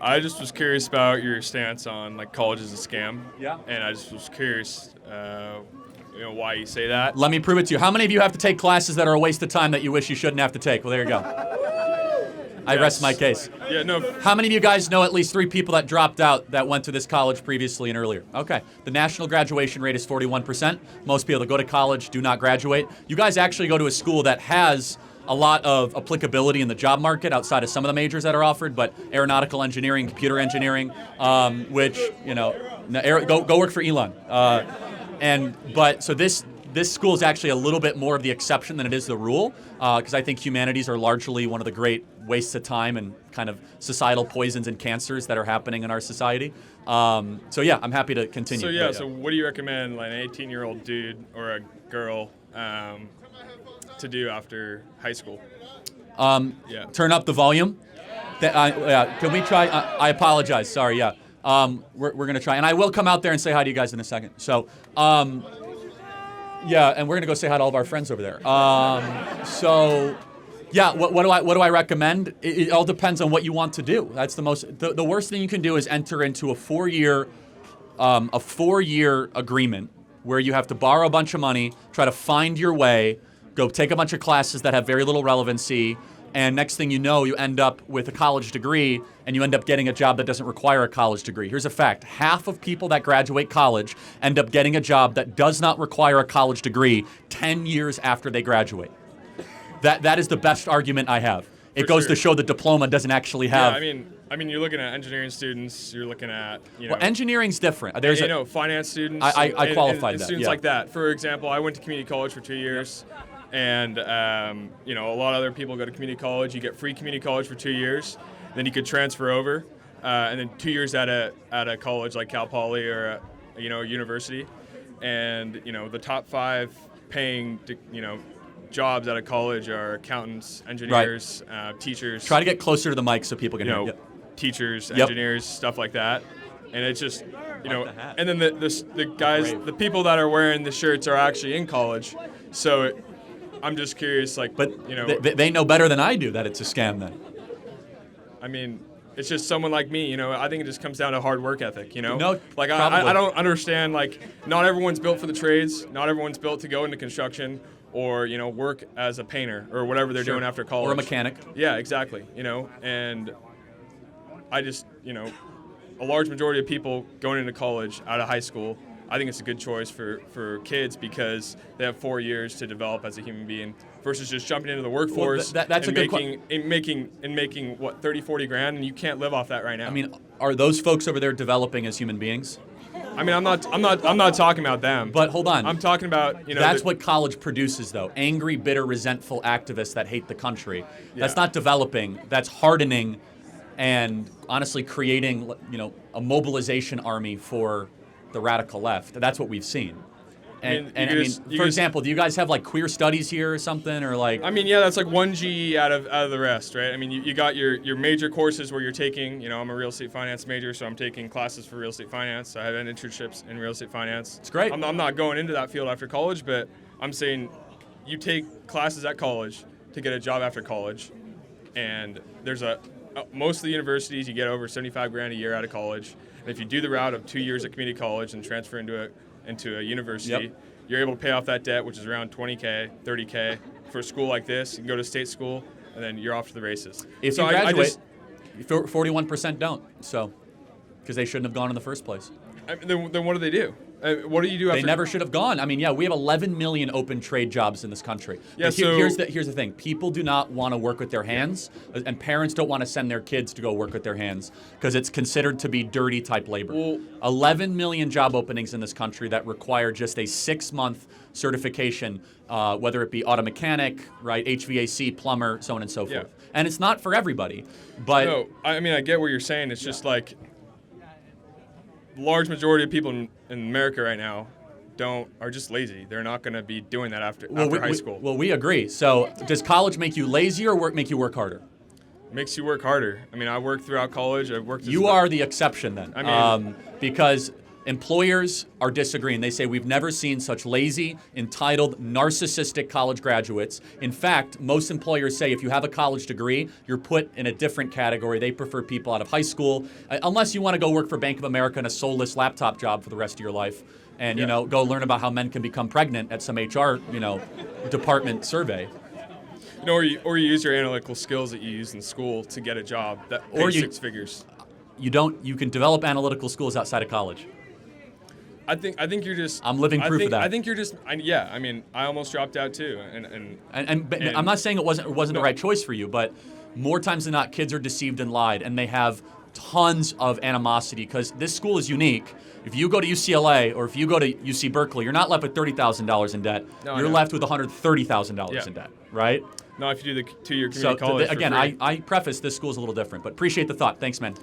I just was curious about your stance on like college is a scam. Yeah. And I just was curious, why you say that. Let me prove it to you. How many of you have to take classes that are a waste of time that you wish you shouldn't have to take? Well, there you go. I rest my case. Yeah, no. How many of you guys know at least 3 people that dropped out that went to this college previously and earlier? Okay. The national graduation rate is 41%. Most people that go to college do not graduate. You guys actually go to a school that has a lot of applicability in the job market outside of some of the majors that are offered, but aeronautical engineering, computer engineering, which, go work for Elon. So this school is actually a little bit more of the exception than it is the rule, because I think humanities are largely one of the great wastes of time and kind of societal poisons and cancers that are happening in our society. I'm happy to continue. So what do you recommend like an 18-year-old dude or a girl to do after high school? Turn up the volume. Can we try? I apologize. Sorry. Yeah. We're going to try. And I will come out there and say hi to you guys in a second. So, and we're going to go say hi to all of our friends over there. What do I recommend? It all depends on what you want to do. That's the worst thing you can do is enter into a 4-year agreement where you have to borrow a bunch of money, try to find your way, go take a bunch of classes that have very little relevancy, and next thing you know, you end up with a college degree and you end up getting a job that doesn't require a college degree. Here's a fact. Half of people that graduate college end up getting a job that does not require a college degree 10 years after they graduate. That is the best argument I have. It goes to show the diploma doesn't actually have... Yeah, I mean, you're looking at engineering students, you're looking at, Well, enginering's different. There's finance students. I qualified and that. Students like that. For example, I went to community college for 2 years. And, a lot of other people go to community college. You get free community college for 2 years. Then you could transfer over. And then 2 years at a college like Cal Poly or, a university. And, the top 5 paying, jobs at a college are accountants, engineers, teachers. Try to get closer to the mic so people can hear you. Teachers, engineers, stuff like that. And it's just, and then the guys, the people that are wearing the shirts are actually in college. So I'm just curious, they know better than I do that it's a scam then. I mean, it's just someone like me, I think it just comes down to hard work ethic, No, I don't understand, not everyone's built for the trades. Not everyone's built to go into construction or, work as a painter or whatever they're doing after college. Or a mechanic. Yeah, exactly, and I just, a large majority of people going into college out of high school, I think it's a good choice for kids because they have 4 years to develop as a human being versus just jumping into the workforce that's and a good making what 30, 40 grand, and you can't live off that right now. I mean, are those folks over there developing as human beings? I mean, I'm not talking about them. But hold on. I'm talking about, That's what college produces, though. Angry, bitter, resentful activists that hate the country. Yeah. That's not developing. That's hardening and honestly creating, a mobilization army for the radical left. That's what we've seen. For example, do you guys have queer studies here or something, or I mean, yeah, that's 1 GE out of the rest, right? I mean, you got your major courses where you're taking, I'm a real estate finance major, so I'm taking classes for real estate finance. I have internships in real estate finance. It's great. I'm not going into that field after college, but I'm saying you take classes at college to get a job after college, and there's most of the universities you get over 75 grand a year out of college. And if you do the route of 2 years at community college and transfer into a university, you're able to pay off that debt, which is around $20K, $30K. For a school like this, you can go to state school, and then you're off to the races. If you graduate, 41% don't, because they shouldn't have gone in the first place. Then what do? What do you do after? They never should have gone. I mean, we have 11 million open trade jobs in this country. Yeah, here's the thing. People do not want to work with their hands, and parents don't want to send their kids to go work with their hands because it's considered to be dirty type labor. Well, 11 million job openings in this country that require just a 6-month certification, whether it be auto mechanic, right, HVAC, plumber, so on and so forth. And it's not for everybody. But no, I mean, I get what you're saying. It's just large majority of people in America right now are just lazy. They're not going to be doing that after high school. Well, we agree. So does college make you lazy or make you work harder? Makes you work harder. I mean, I worked throughout college. I've worked. You are the exception then. I mean, because Employers are disagreeing. They say we've never seen such lazy, entitled, narcissistic college graduates. In fact, most employers say if you have a college degree, you're put in a different category. They prefer people out of high school, unless you want to go work for Bank of America in a soulless laptop job for the rest of your life and, go learn about how men can become pregnant at some HR, department survey. Or you use your analytical skills that you use in school to get a job that pays 6 figures. You can develop analytical skills outside of college. I think you're just. I'm living proof of that. I think you're just. I mean, I almost dropped out too, and I'm not saying it wasn't the right choice for you, but more times than not, kids are deceived and lied, and they have tons of animosity because this school is unique. If you go to UCLA or if you go to UC Berkeley, you're not left with $30,000 in debt. You're left with $130,000 in debt, right? No, if you do the 2-year community college. Again, I preface this school's a little different, but appreciate the thought. Thanks, man.